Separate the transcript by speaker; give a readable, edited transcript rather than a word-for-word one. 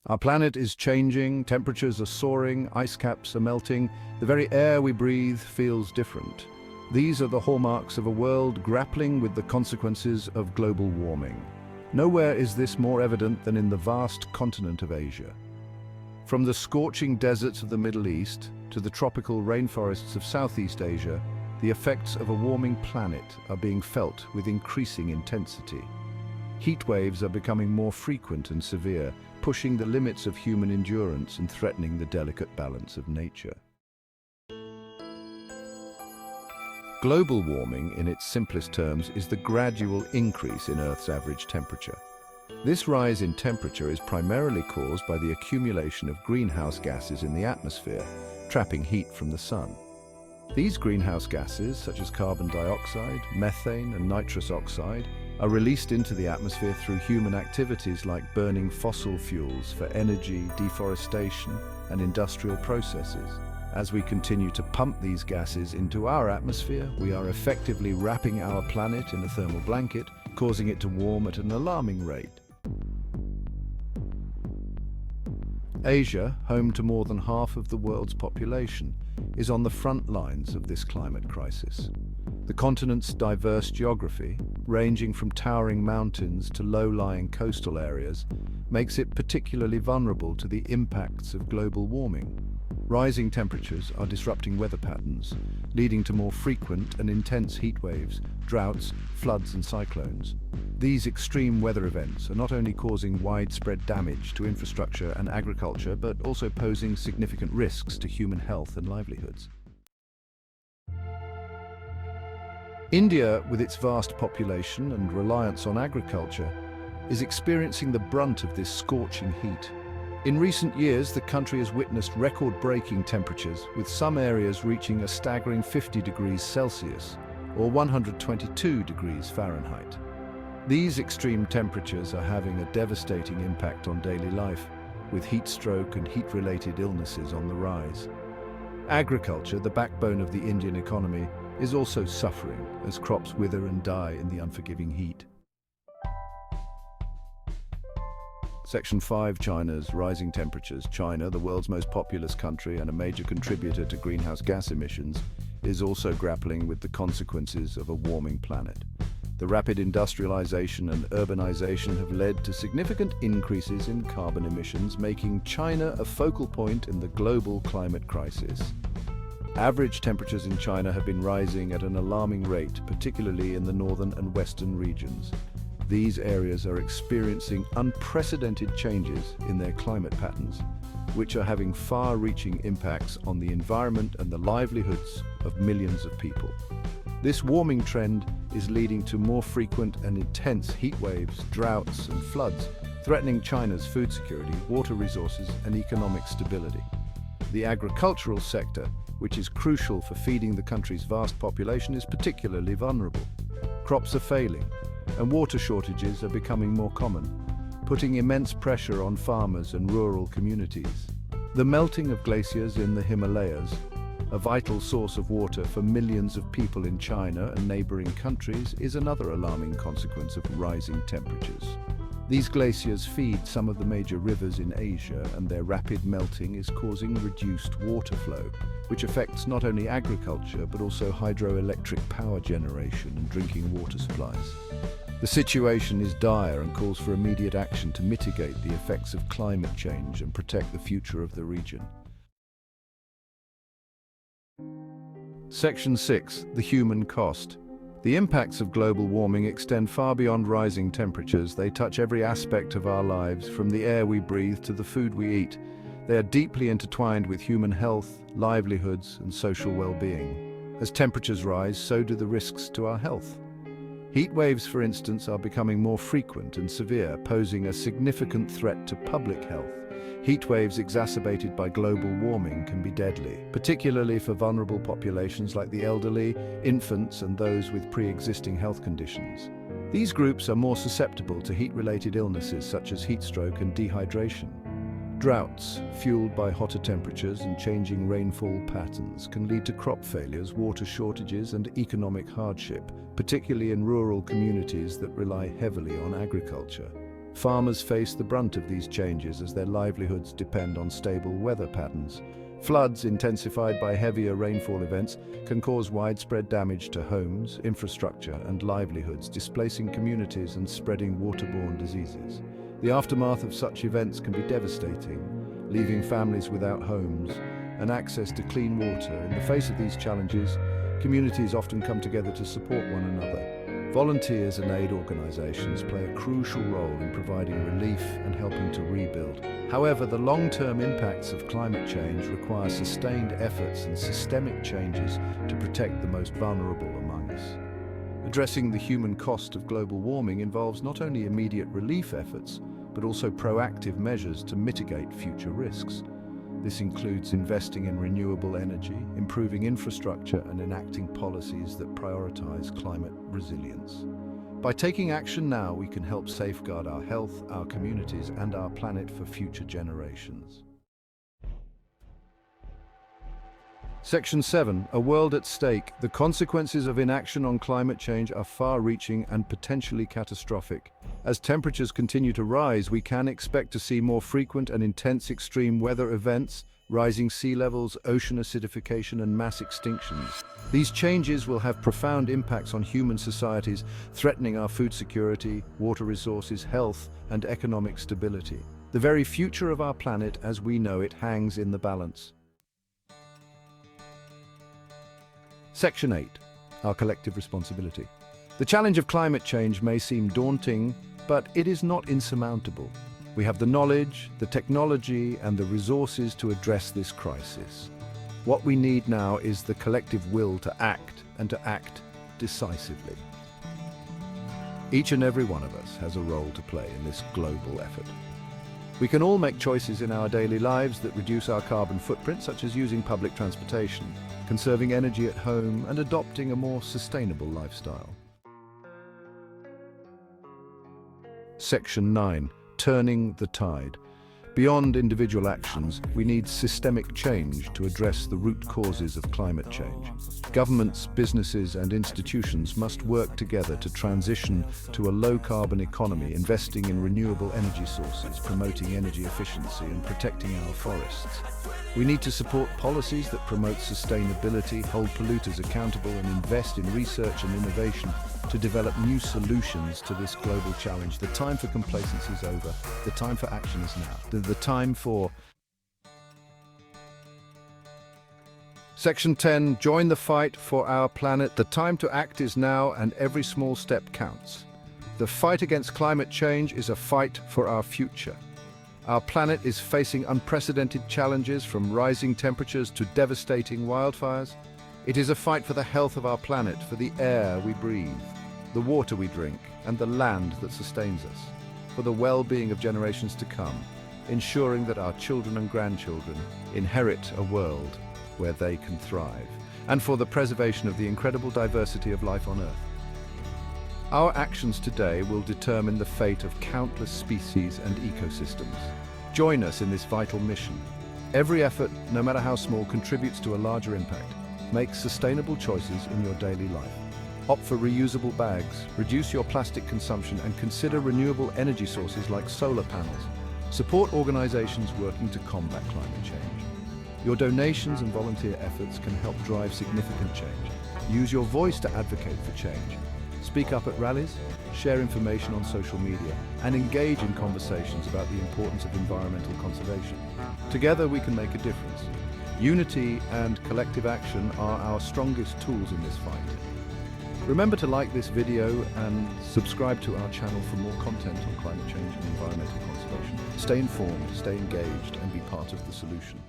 Speaker 1: Our planet is changing, temperatures are soaring, ice caps are melting, the very air we breathe feels different. These are the hallmarks of a world grappling with the consequences of global warming. Nowhere is this more evident than in the vast continent of Asia. From the scorching deserts of the Middle East to the tropical rainforests of Southeast Asia, the effects of a warming planet are being felt with increasing intensity. Heat waves are becoming more frequent and severe, pushing the limits of human endurance and threatening the delicate balance of nature. Global warming, in its simplest terms, is the gradual increase in Earth's average temperature. This rise in temperature is primarily caused by the accumulation of greenhouse gases in the atmosphere, trapping heat from the sun. These greenhouse gases, such as carbon dioxide, methane, and nitrous oxide, are released into the atmosphere through human activities like burning fossil fuels for energy, deforestation, and industrial processes. As we continue to pump these gases into our atmosphere, we are effectively wrapping our planet in a thermal blanket, causing it to warm at an alarming rate. Asia, home to more than half of the world's population, is on the front lines of this climate crisis. The continent's diverse geography, ranging from towering mountains to low-lying coastal areas, makes it particularly vulnerable to the impacts of global warming. Rising temperatures are disrupting weather patterns, leading to more frequent and intense heat waves, droughts, floods and cyclones. These extreme weather events are not only causing widespread damage to infrastructure and agriculture, but also posing significant risks to human health and livelihoods. India, with its vast population and reliance on agriculture, is experiencing the brunt of this scorching heat. In recent years, the country has witnessed record-breaking temperatures, with some areas reaching a staggering 50 degrees Celsius, or 122 degrees Fahrenheit. These extreme temperatures are having a devastating impact on daily life, with heat stroke and heat-related illnesses on the rise. Agriculture, the backbone of the Indian economy, is also suffering as crops wither and die in the unforgiving heat. Section 5. China's rising temperatures. China, the world's most populous country and a major contributor to greenhouse gas emissions, is also grappling with the consequences of a warming planet. The rapid industrialization and urbanization have led to significant increases in carbon emissions, making China a focal point in the global climate crisis. Average temperatures in China have been rising at an alarming rate, particularly in the northern and western regions. These areas are experiencing unprecedented changes in their climate patterns, which are having far-reaching impacts on the environment and the livelihoods of millions of people. This warming trend is leading to more frequent and intense heat waves, droughts, and floods, threatening China's food security, water resources, and economic stability. The agricultural sector, which is crucial for feeding the country's vast population, is particularly vulnerable. Crops are failing, and water shortages are becoming more common, putting immense pressure on farmers and rural communities. The melting of glaciers in the Himalayas, a vital source of water for millions of people in China and neighboring countries, is another alarming consequence of rising temperatures. These glaciers feed some of the major rivers in Asia, and their rapid melting is causing reduced water flow, which affects not only agriculture but also hydroelectric power generation and drinking water supplies. The situation is dire and calls for immediate action to mitigate the effects of climate change and protect the future of the region. Section 6. The human cost. The impacts of global warming extend far beyond rising temperatures. They touch every aspect of our lives, from the air we breathe to the food we eat. They are deeply intertwined with human health, livelihoods, and social well-being. As temperatures rise, so do the risks to our health. Heat waves, for instance, are becoming more frequent and severe, posing a significant threat to public health. Heat waves exacerbated by global warming can be deadly, particularly for vulnerable populations like the elderly, infants, and those with pre-existing health conditions. These groups are more susceptible to heat-related illnesses such as heat stroke and dehydration. Droughts, fueled by hotter temperatures and changing rainfall patterns, can lead to crop failures, water shortages, and economic hardship, particularly in rural communities that rely heavily on agriculture. Farmers face the brunt of these changes as their livelihoods depend on stable weather patterns. Floods, intensified by heavier rainfall events, can cause widespread damage to homes, infrastructure, and livelihoods, displacing communities and spreading waterborne diseases. The aftermath of such events can be devastating, leaving families without homes and access to clean water. In the face of these challenges, communities often come together to support one another. Volunteers and aid organizations play a crucial role in providing relief and helping to rebuild. However, the long-term impacts of climate change require sustained efforts and systemic changes to protect the most vulnerable among us. Addressing the human cost of global warming involves not only immediate relief efforts, but also proactive measures to mitigate future risks. This includes investing in renewable energy, improving infrastructure, and enacting policies that prioritize climate resilience. By taking action now, we can help safeguard our health, our communities, and our planet for future generations. Section 7. A world at stake. The consequences of inaction on climate change are far-reaching and potentially catastrophic. As temperatures continue to rise, we can expect to see more frequent and intense extreme weather events, rising sea levels, ocean acidification, and mass extinctions. These changes will have profound impacts on human societies, threatening our food security, water resources, health, and economic stability. The very future of our planet as we know it hangs in the balance. Section 8. Our collective responsibility. The challenge of climate change may seem daunting, but it is not insurmountable. We have the knowledge, the technology, and the resources to address this crisis. What we need now is the collective will to act, and to act decisively. Each and every one of us has a role to play in this global effort. We can all make choices in our daily lives that reduce our carbon footprint, such as using public transportation, conserving energy at home, and adopting a more sustainable lifestyle. Section 9. Turning the tide. Beyond individual actions, we need systemic change to address the root causes of climate change. Governments, businesses, and institutions must work together to transition to a low-carbon economy, investing in renewable energy sources, promoting energy efficiency, and protecting our forests. We need to support policies that promote sustainability, hold polluters accountable, and invest in research and innovation to develop new solutions to this global challenge. The time for complacency is over. The time for action is now. The time for... Section 10. Join the fight for our planet. The time to act is now, and every small step counts. The fight against climate change is a fight for our future. Our planet is facing unprecedented challenges, from rising temperatures to devastating wildfires. It is a fight for the health of our planet, for the air we breathe, the water we drink, and the land that sustains us, for the well-being of generations to come, ensuring that our children and grandchildren inherit a world where they can thrive, and for the preservation of the incredible diversity of life on Earth. Our actions today will determine the fate of countless species and ecosystems. Join us in this vital mission. Every effort, no matter how small, contributes to a larger impact. Make sustainable choices in your daily life. Opt for reusable bags, reduce your plastic consumption, and consider renewable energy sources like solar panels. Support organizations working to combat climate change. Your donations and volunteer efforts can help drive significant change. Use your voice to advocate for change. Speak up at rallies, share information on social media, and engage in conversations about the importance of environmental conservation. Together we can make a difference. Unity and collective action are our strongest tools in this fight. Remember to like this video and subscribe to our channel for more content on climate change and environmental conservation. Stay informed, stay engaged, and be part of the solution.